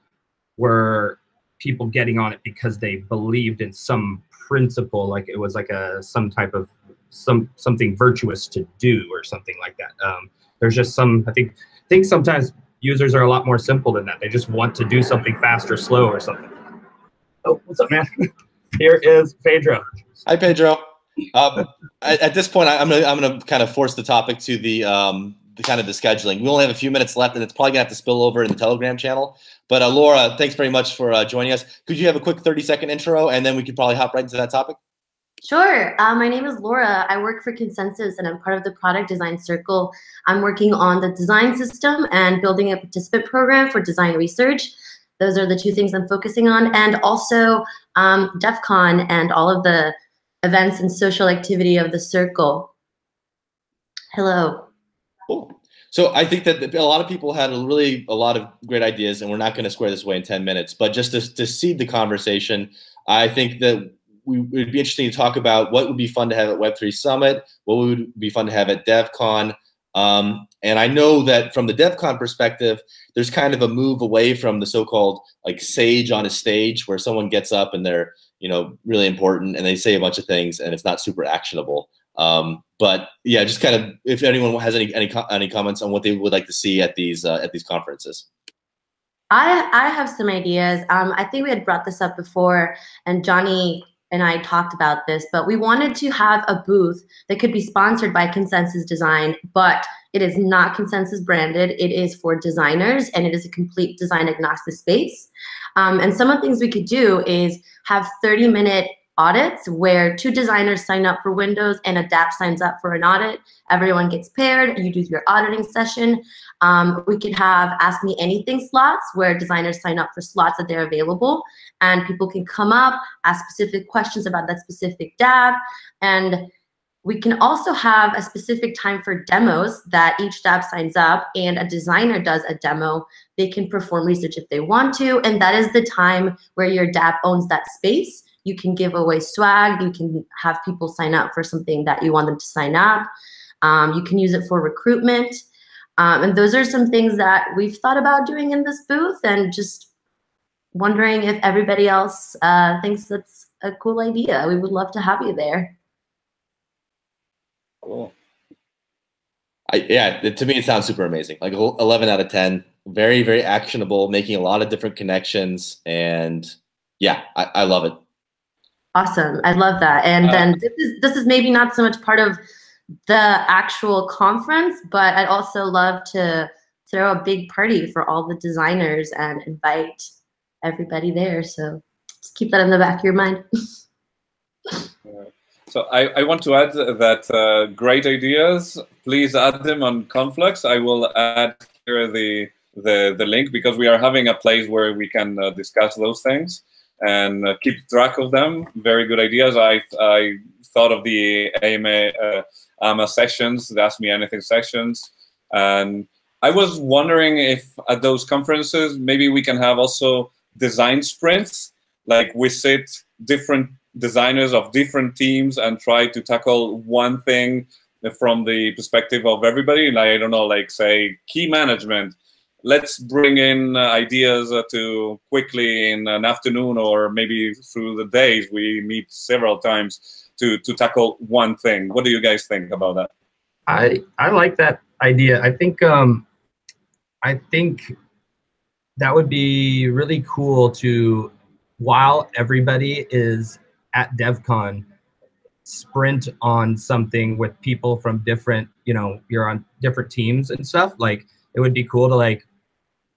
were people getting on it because they believed in some principle, like it was like some type of something virtuous to do or something like that. There's just some, I think sometimes users are a lot more simple than that. They just want to do something fast or slow or something. Oh, what's up, man? Here is Pedro. Hi, Pedro. At this point, I'm gonna kind of force the topic to the kind of the scheduling. We only have a few minutes left, and it's probably gonna have to spill over in the Telegram channel. But Laura, thanks very much for joining us. Could you have a quick 30-second intro, and then we could probably hop right into that topic? Sure. My name is Laura. I work for Consensus, and I'm part of the product design circle. I'm working on the design system and building a participant program for design research. Those are the two things I'm focusing on, and also DEF CON and all of the events and social activity of the circle. Hello. Cool. So I think that a lot of people had a lot of great ideas, and we're not going to square this away in 10 minutes. But just to seed the conversation, I think that it would be interesting to talk about what would be fun to have at Web3 Summit, what would be fun to have at DEF CON. And I know that from the DEF CON perspective, there's kind of a move away from the so-called like sage on a stage where someone gets up and they're, you know, really important and they say a bunch of things and it's not super actionable. But yeah, just kind of if anyone has any comments on what they would like to see at these conferences. I have some ideas. I think we had brought this up before, and Johnny and I talked about this, but we wanted to have a booth that could be sponsored by Consensus Design, but it is not Consensus branded. It is for designers, and it is a complete design agnostic space. And some of the things we could do is have 30-minute audits where 2 designers sign up for Windows and a dApp signs up for an audit. Everyone gets paired, you do your auditing session. We could have Ask Me Anything slots where designers sign up for slots that they're available, and people can come up, ask specific questions about that specific dApp. And we can also have a specific time for demos that each dApp signs up and a designer does a demo. They can perform research if they want to, and that is the time where your dApp owns that space. You can give away swag. You can have people sign up for something that you want them to sign up. You can use it for recruitment. And those are some things that we've thought about doing in this booth, and just wondering if everybody else thinks that's a cool idea. We would love to have you there. Cool. Yeah, to me, it sounds super amazing. Like 11 out of 10, very, very actionable, making a lot of different connections. And yeah, I love it. Awesome. I love that. And then this is maybe not so much part of the actual conference, but I'd also love to throw a big party for all the designers and invite everybody there. So just keep that in the back of your mind. So I want to add that great ideas, please add them on Conflux. I will add here the link, because we are having a place where we can discuss those things and keep track of them. Very good ideas. I thought of the AMA sessions, the Ask Me Anything sessions. And I was wondering if at those conferences, maybe we can have also design sprints, like we sit different designers of different teams and try to tackle one thing from the perspective of everybody. Like, I don't know, like say key management. Let's bring in ideas to quickly in an afternoon, or maybe through the days. We meet several times to tackle one thing. What do you guys think about that? I like that idea. I think that would be really cool to, while everybody is at DevCon, sprint on something with people from different, you're on different teams and stuff. Like, it would be cool to, like,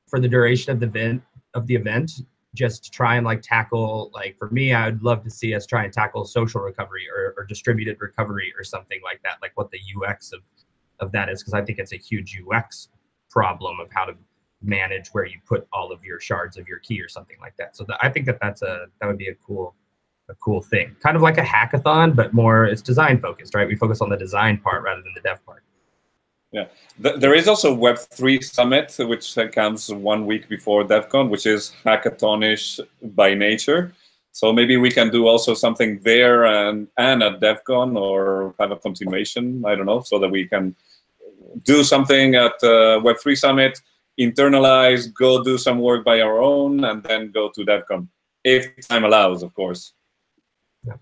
for the duration of the event, just try and like tackle, like, for me, I would love to see us try and tackle social recovery or distributed recovery or something like that, like what the UX of that is, because I think it's a huge UX problem of how to manage where you put all of your shards of your key or something like that. So I think that would be a cool thing, kind of like a hackathon, but more, it's design focused, right? We focus on the design part rather than the dev part. Yeah, there is also Web3 Summit, which comes 1 week before DevCon, which is hackathonish by nature. So maybe we can do also something there and at DevCon, or have a continuation, I don't know, so that we can do something at Web3 Summit, internalize, go do some work by our own, and then go to DevCon, if time allows, of course. Yeah.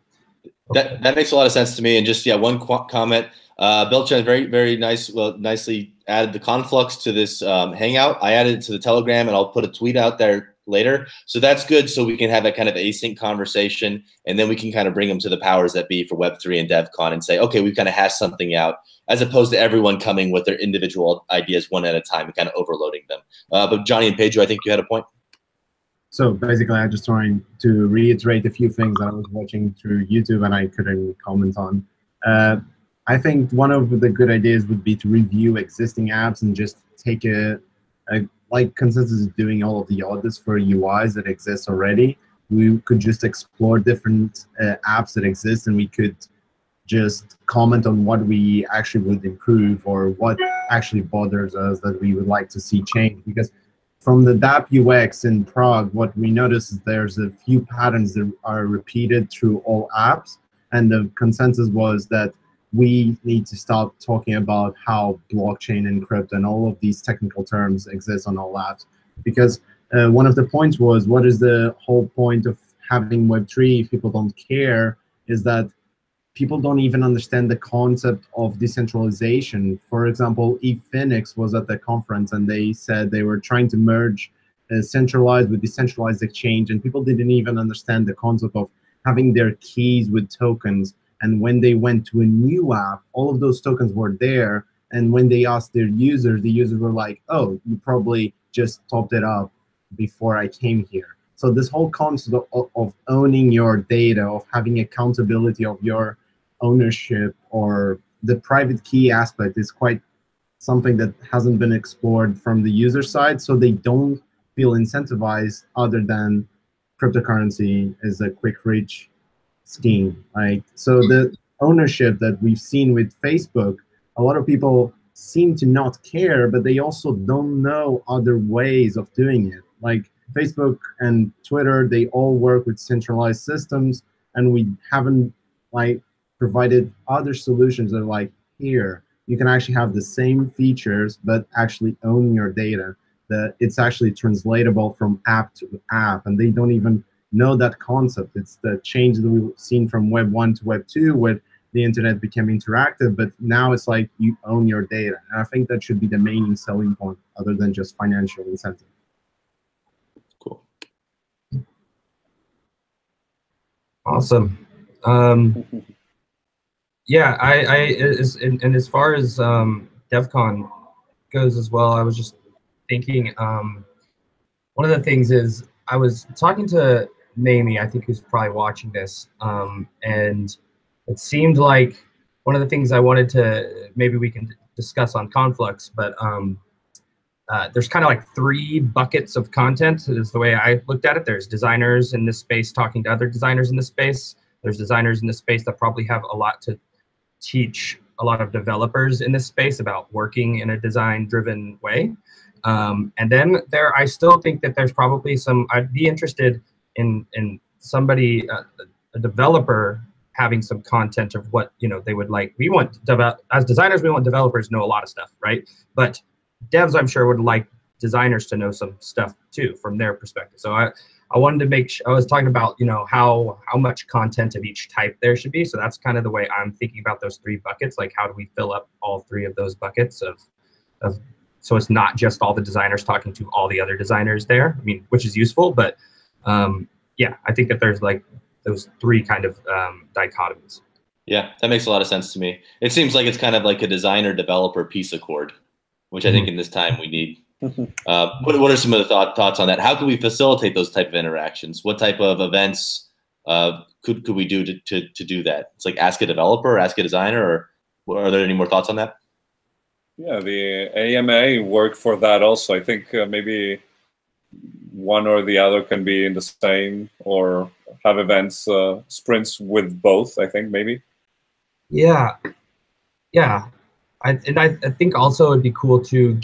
Okay. That makes a lot of sense to me. And just, yeah, one comment. Belchan, very nice. Well, nicely added the Conflux to this Hangout. I added it to the Telegram, and I'll put a tweet out there later. So that's good. So we can have that kind of async conversation, and then we can kind of bring them to the powers that be for Web3 and DevCon and say, okay, we've kind of hashed something out, as opposed to everyone coming with their individual ideas one at a time and kind of overloading them. But Johnny and Pedro, I think you had a point. So basically, I just trying to reiterate a few things that I was watching through YouTube and I couldn't comment on. I think one of the good ideas would be to review existing apps and just take like Consensus is doing all of the audits for UIs that exist already. We could just explore different apps that exist, and we could just comment on what we actually would improve or what actually bothers us that we would like to see change. Because from the DApp UX in Prague, what we notice is there's a few patterns that are repeated through all apps, and the consensus was that we need to stop talking about how blockchain and crypto and all of these technical terms exist on all apps. Because one of the points was, what is the whole point of having Web3 if people don't care, is that people don't even understand the concept of decentralization. For example, ePhoenix was at the conference, and they said they were trying to merge centralized with decentralized exchange, and people didn't even understand the concept of having their keys with tokens. And when they went to a new app, all of those tokens were there. And when they asked their users, the users were like, oh, you probably just topped it up before I came here. So this whole concept of owning your data, of having accountability of your ownership, or the private key aspect, is quite something that hasn't been explored from the user side. So they don't feel incentivized, other than cryptocurrency is a quick reach scheme. Like, so the ownership that we've seen with Facebook, a lot of people seem to not care, but they also don't know other ways of doing it. Like Facebook and Twitter, they all work with centralized systems, and we haven't like provided other solutions that are like, here, you can actually have the same features, but actually own your data, that it's actually translatable from app to app, and they don't even know that concept. It's the change that we've seen from Web 1 to Web 2, where the internet became interactive, but now it's like you own your data. And I think that should be the main selling point, other than just financial incentive. Cool. Awesome. Yeah, and as far as DevCon goes as well, I was just thinking, one of the things is, I was talking to Mamie, I think, who's probably watching this, and it seemed like one of the things I wanted to, maybe we can discuss on Conflux, but there's kind of like 3 buckets of content is the way I looked at it. There's designers in this space talking to other designers in this space. There's designers in this space that probably have a lot to teach a lot of developers in this space about working in a design-driven way. And then I still think that there's probably I'd be interested in somebody, a developer, having some content of what they would like. We want as designers, we want developers to know a lot of stuff, right? But devs, I'm sure, would like designers to know some stuff too from their perspective. So I wanted to I was talking about how much content of each type there should be. So that's kind of the way I'm thinking about those 3 buckets. Like, how do we fill up all 3 of those buckets of so it's not just all the designers talking to all the other designers there. I mean, which is useful, but yeah, I think that there's like those 3 kind of dichotomies. Yeah, that makes a lot of sense to me. It seems like it's kind of like a designer-developer peace accord, which I think in this time we need. What are some of the thoughts on that? How can we facilitate those type of interactions? What type of events could we do to do that? It's like ask a developer, or ask a designer, or are there any more thoughts on that? Yeah, the AMA work for that also. I think maybe one or the other can be in the same, or have events, sprints with both, I think maybe. Yeah. I think also it'd be cool to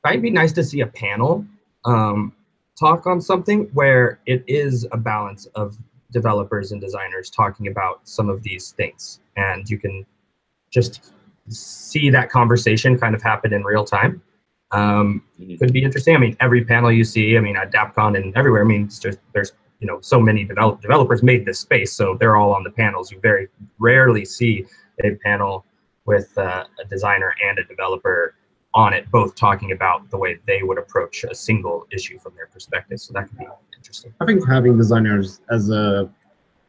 might be nice to see a panel talk on something where it is a balance of developers and designers talking about some of these things. And you can just see that conversation kind of happen in real time. Could be interesting. I mean, every panel you see, I mean, at DAppCon and everywhere, I mean, there's so many developers made this space, so they're all on the panels. You very rarely see a panel with a designer and a developer on it, both talking about the way they would approach a single issue from their perspective. So that could be interesting. I think having designers as a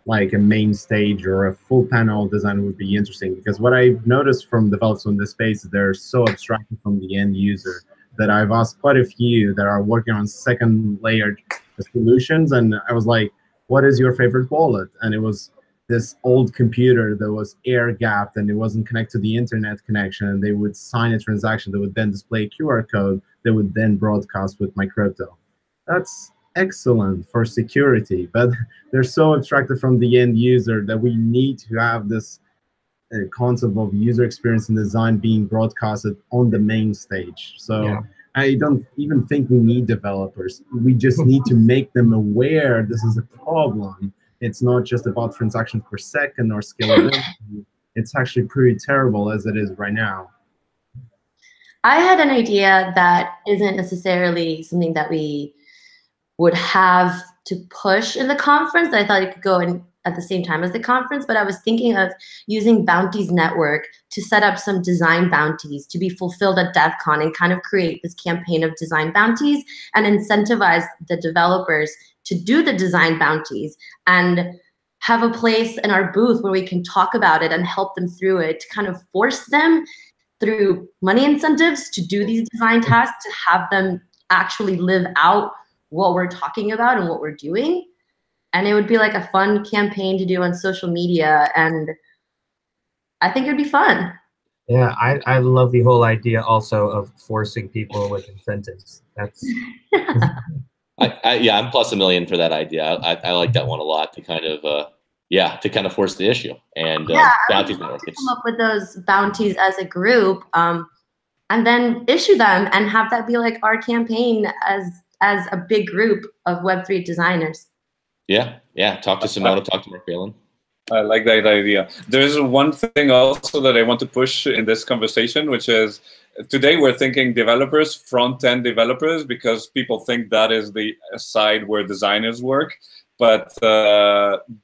main stage or a full panel designer would be interesting, because what I've noticed from developers in this space is they're so abstracted from the end user that I've asked quite a few that are working on second layered solutions, and I was like, what is your favorite wallet? And it was this old computer that was air gapped and it wasn't connected to the internet connection, and they would sign a transaction that would then display a QR code that would then broadcast with my crypto. That's excellent for security, but they're so abstracted from the end user that we need to have this concept of user experience and design being broadcasted on the main stage. So yeah. I don't even think we need developers. We just need to make them aware this is a problem. It's not just about transactions per second or scalability. It's actually pretty terrible as it is right now. I had an idea that isn't necessarily something that we would have to push in the conference. I thought it could go in at the same time as the conference, but I was thinking of using Bounties Network to set up some design bounties to be fulfilled at DevCon and kind of create this campaign of design bounties and incentivize the developers to do the design bounties and have a place in our booth where we can talk about it and help them through it, to kind of force them through money incentives to do these design tasks, to have them actually live out what we're talking about and what we're doing. And it would be like a fun campaign to do on social media, and I think it'd be fun. Yeah, I love the whole idea also of forcing people with incentives. That's yeah, I'm plus $1 million for that idea. I like that one a lot, to kind of to kind of force the issue. And Bounties Network, come up with those bounties as a group, and then issue them and have that be like our campaign as a big group of Web3 designers. Yeah. Talk to Simona, talk to Mark Phelan. I like that idea. There's one thing also that I want to push in this conversation, which is today we're thinking developers, front-end developers, because people think that is the side where designers work. But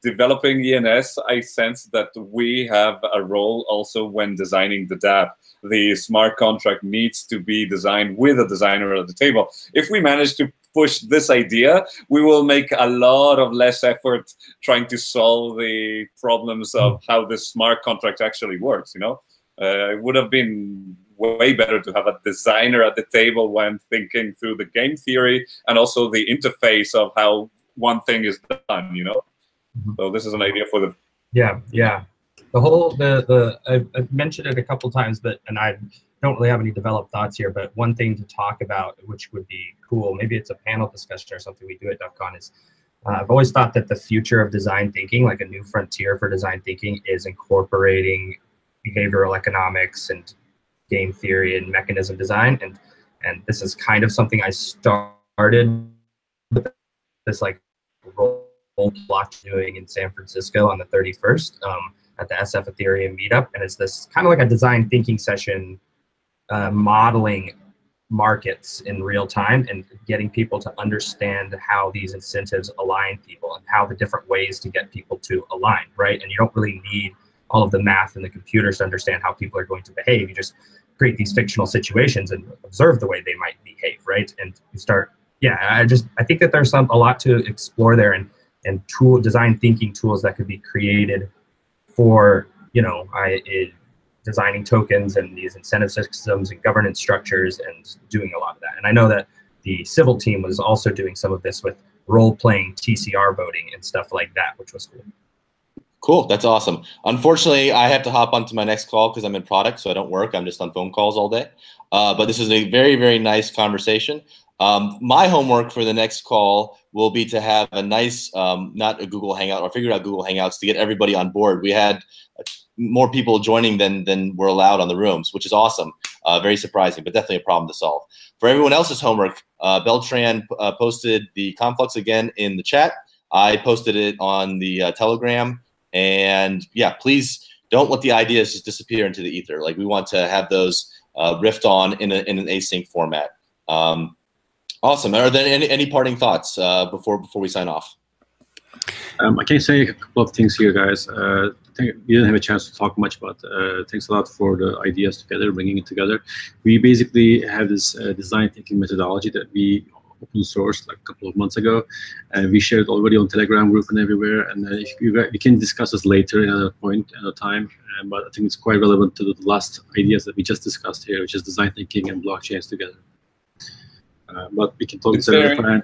developing ENS, I sense that we have a role also when designing the dApp. The smart contract needs to be designed with a designer at the table. If we manage to push this idea, we will make a lot of less effort trying to solve the problems of how the smart contract actually works. It would have been way better to have a designer at the table when thinking through the game theory and also the interface of how one thing is done. So this is an idea for the... Yeah. the whole I've mentioned it a couple times, and I don't really have any developed thoughts here. But one thing to talk about, which would be cool, maybe it's a panel discussion or something we do at DEF CON, is I've always thought that the future of design thinking, like a new frontier for design thinking, is incorporating behavioral economics and game theory and mechanism design. And this is kind of something I started with this like role block doing in San Francisco on the 31st at the SF Ethereum meetup. And it's this kind of like a design thinking session modeling markets in real time and getting people to understand how these incentives align people and how the different ways to get people to align, right? And you don't really need all of the math and the computers to understand how people are going to behave. You just create these fictional situations and observe the way they might behave, right? And you start, I think that there's a lot to explore there, and design thinking tools that could be created for, designing tokens and these incentive systems and governance structures and doing a lot of that. And I know that the civil team was also doing some of this with role-playing TCR voting and stuff like that, which was cool. Cool, that's awesome. Unfortunately, I have to hop onto my next call because I'm in product, so I don't work. I'm just on phone calls all day. But this is a very, very nice conversation. My homework for the next call will be to have a nice, not a Google Hangout, or figure out Google Hangouts to get everybody on board. We had more people joining than were allowed on the rooms, which is awesome. Very surprising, but definitely a problem to solve. For everyone else's homework, Beltran posted the Conflux again in the chat. I posted it on the Telegram. And yeah, please don't let the ideas just disappear into the ether. Like, we want to have those riffed on in an async format. Awesome. Are there any parting thoughts before we sign off? I can say a couple of things here, guys. I think we didn't have a chance to talk much, but thanks a lot for the ideas together, bringing it together. We basically have this design thinking methodology that we open sourced like a couple of months ago, and we shared already on Telegram group and everywhere. And if we can discuss this later at another point, another time. But I think it's quite relevant to the last ideas that we just discussed here, which is design thinking and blockchains together. But we can talk another time.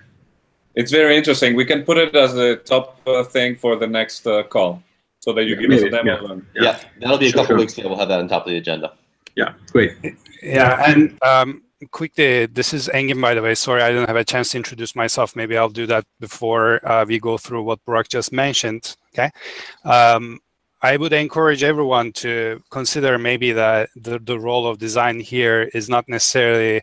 It's very interesting. We can put it as the top thing for the next call, so that you give us a demo. Yeah, that'll be a couple weeks ago. We'll have that on top of the agenda. Yeah, great. Yeah, and quickly, this is Engin, by the way. Sorry, I didn't have a chance to introduce myself. Maybe I'll do that before we go through what Burak just mentioned. Okay. I would encourage everyone to consider maybe that the role of design here is not necessarily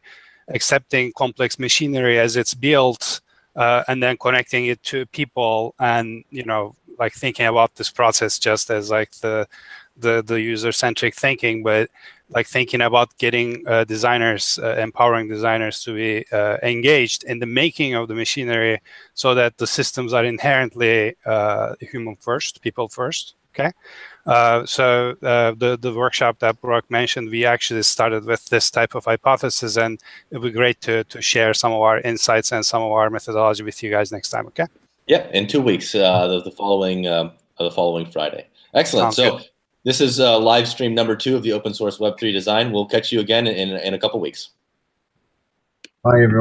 accepting complex machinery as it's built and then connecting it to people, and like thinking about this process just as like the user-centric thinking, but like thinking about getting designers, empowering designers to be engaged in the making of the machinery, so that the systems are inherently human first, people first. Okay. So the workshop that Burak mentioned, we actually started with this type of hypothesis, and it would be great to share some of our insights and some of our methodology with you guys next time. Okay. Yeah, in 2 weeks, the following Friday. Excellent. Sounds good. This is live stream number 2 of the Open Source Web3 Design. We'll catch you again in a couple weeks. Bye, everyone.